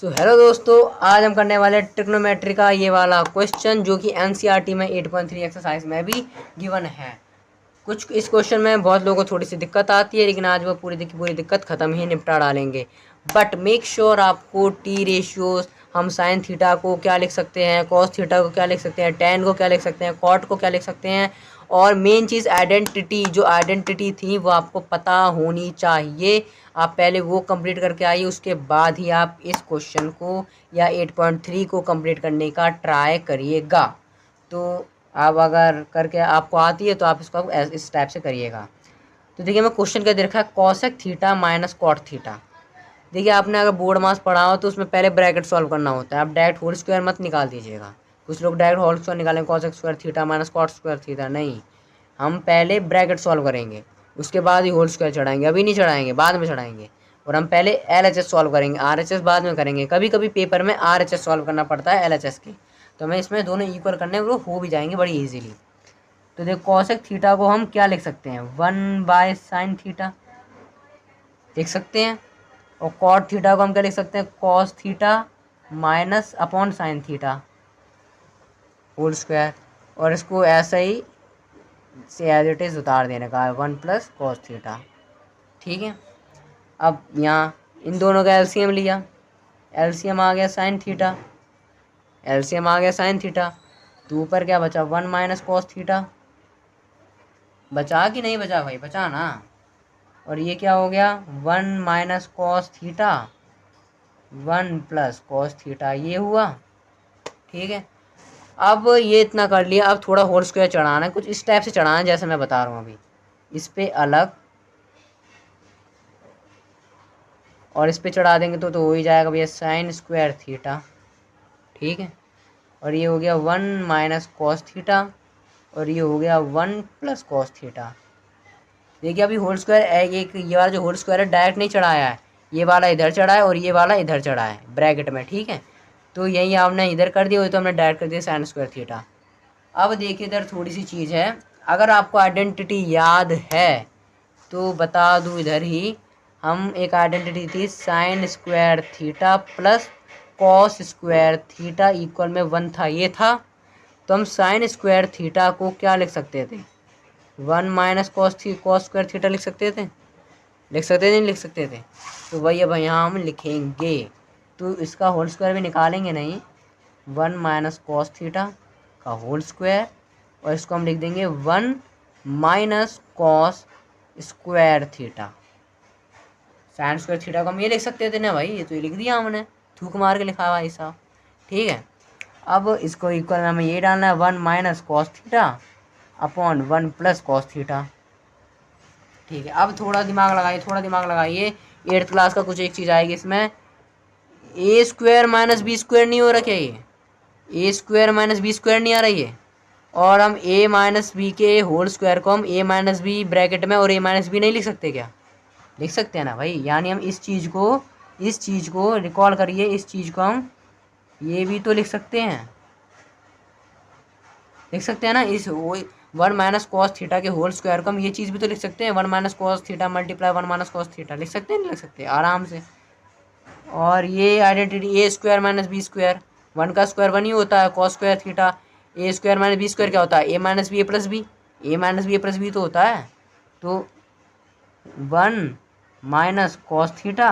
So hello दोस्तों, आज हम करने वाले ट्रिग्नोमेट्री का ये वाला क्वेश्चन जो कि एनसीईआरटी में 8.3 एक्सरसाइज में भी गिवन है। कुछ इस क्वेश्चन में बहुत लोगों को थोड़ी सी दिक्कत आती है, लेकिन आज वो पूरी दिक्कत ख़त्म ही निपटा डालेंगे। बट मेक श्योर आपको टी रेशियोज, हम साइन थीटा को क्या लिख सकते हैं, कॉस थीटा को क्या लिख सकते हैं, टेन को क्या लिख सकते हैं, कॉट को क्या लिख सकते हैं, और मेन चीज़ आइडेंटिटी, जो आइडेंटिटी थी वो आपको पता होनी चाहिए। आप पहले वो कंप्लीट करके आइए, उसके बाद ही आप इस क्वेश्चन को या 8.3 को कंप्लीट करने का ट्राई करिएगा। तो आप अगर करके आपको आती है तो आप इसको इस टाइप से करिएगा। तो देखिए, मैं क्वेश्चन क्या दे रखा है, cosec theta minus cot theta. देखिए, आपने अगर बोर्ड मास पढ़ा हो तो उसमें पहले ब्रैकेट सॉल्व करना होता है। आप डायरेक्ट होल स्क्वायर मत निकाल दीजिएगा। कुछ लोग डायरेक्ट होल स्क्वायर निकालेंगे, cosec square theta minus cot square theta. नहीं, हम पहले ब्रैकेट सॉल्व करेंगे, उसके बाद ही होल स्क्वायर चढ़ाएंगे। अभी नहीं चढ़ाएंगे, बाद में चढ़ाएंगे। और हम पहले LHS सॉल्व करेंगे, RHS बाद में करेंगे। कभी कभी पेपर में RHS सॉल्व करना पड़ता है LHS की, तो हमें इसमें दोनों इक्वल करने वो हो भी जाएंगे बड़ी इजीली। तो देखो, कॉसेक थीटा को हम क्या लिख सकते हैं, 1/sin थीटा लिख सकते हैं। और कॉट थीटा को हम क्या लिख सकते हैं, cos theta minus upon sine theta whole square. और इसको ऐसा ही से एज इट इज़ उतार देने का, 1 + cos थीटा। ठीक है, अब यहाँ इन दोनों का एलसीएम लिया, एलसीएम आ गया साइन थीटा, एलसीएम आ गया साइन थीटा। तो ऊपर क्या बचा, 1 - cos थीटा। बचा कि नहीं बचा भाई, बचा ना। और ये क्या हो गया, 1 - cos थीटा 1 + cos थीटा, ये हुआ। ठीक है, अब ये इतना कर लिया। अब थोड़ा होल स्क्वायर चढ़ाना है, कुछ इस टाइप से चढ़ाना है जैसे मैं बता रहा हूँ अभी। इस पे अलग और इस पे चढ़ा देंगे तो हो ही जाएगा भैया साइन स्क्वायर थीटा। ठीक है, और ये हो गया 1 - cos थीटा, और ये हो गया 1 + cos थीटा। देखिए, अभी होल स्क्वायर एक ये वाला जो होल स्क्वायर है डायरेक्ट नहीं चढ़ाया है, ये वाला इधर चढ़ा है और ये वाला इधर चढ़ा है ब्रैकेट में। ठीक है, तो यही आपने इधर कर दिया, तो हमने डायरेक्ट कर दिया साइन स्क्वायर थीटा। अब देखिए, इधर थोड़ी सी चीज़ है, अगर आपको आइडेंटिटी याद है तो बता दूँ इधर ही। हम एक आइडेंटिटी थी sine square theta plus cos square theta equal में 1 था, ये था। तो हम साइन स्क्वायर थीटा को क्या लिख सकते थे, 1 - cos स्क्वायर थीटा लिख सकते थे, नहीं लिख सकते थे। तो वही अब यहाँ हम लिखेंगे। तो इसका होल स्क्वायर भी निकालेंगे नहीं, 1 - cos थीटा का होल स्क्वायर, और इसको हम लिख देंगे 1 - cos square theta. Sine square theta को हम ये लिख सकते थे ना भाई, ये तो ये लिख दिया हमने, थूक मार के लिखा भाई साहब। ठीक है, अब इसको इक्वल में हमें ये डालना है 1 - cos theta upon 1 + cos theta. ठीक है, अब थोड़ा दिमाग लगाइए, 8th क्लास का कुछ एक चीज़ आएगी इसमें, a² - b² नहीं हो रखा है, ये a² - b² नहीं आ रही है। और हम a - b के होल स्क्वायर को हम a - b ब्रैकेट में और a - b नहीं लिख सकते क्या, लिख सकते हैं ना भाई। यानी हम इस चीज़ को रिकॉल करिए, इस चीज़ को हम ये भी तो लिख सकते हैं ना। इस 1 - cos थीटा के होल स्क्वायर को हम ये चीज़ भी तो लिख सकते हैं, 1 - cos theta multiply 1 - cos theta, लिख सकते हैं नहीं लिख सकते, आराम से। और ये आइडेंटिटी a² - b², 1 का स्क्वायर 1 ही होता है, cos square theta. a² - b² क्या होता है, a - b a + b, a - b a + b तो होता है। तो 1 - cos theta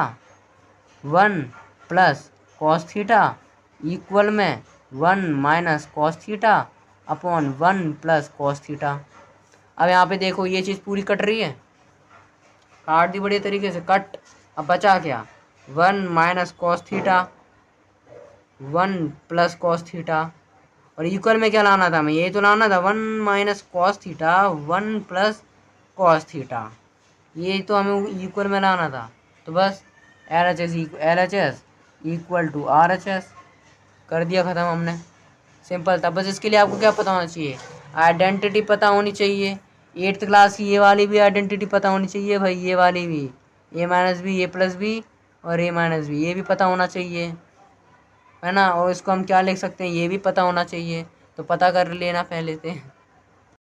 1 + cos theta equal में 1 - cos theta upon 1 + cos theta. अब यहाँ पे देखो, ये चीज़ पूरी कट रही है, काट दी बढ़िया तरीके से, कट। अब बचा क्या, 1 - cos थीटा 1 + cos थीटा, और इक्वल में क्या लाना था हमें, ये तो लाना था 1 - cos थीटा 1 + cos थीटा, ये तो हमें इक्वल में लाना था। तो बस LHS इक्वल टू RHS कर दिया, ख़त्म हमने, सिंपल था। बस इसके लिए आपको क्या पता होना चाहिए, आइडेंटिटी पता होनी चाहिए। 8th क्लास की ये वाली भी आइडेंटिटी पता होनी चाहिए भाई, ये वाली भी, a - b a + b और a - b, ये भी पता होना चाहिए, है ना। और इसको हम क्या लिख सकते हैं, ये भी पता होना चाहिए। तो पता कर लेना पहले से।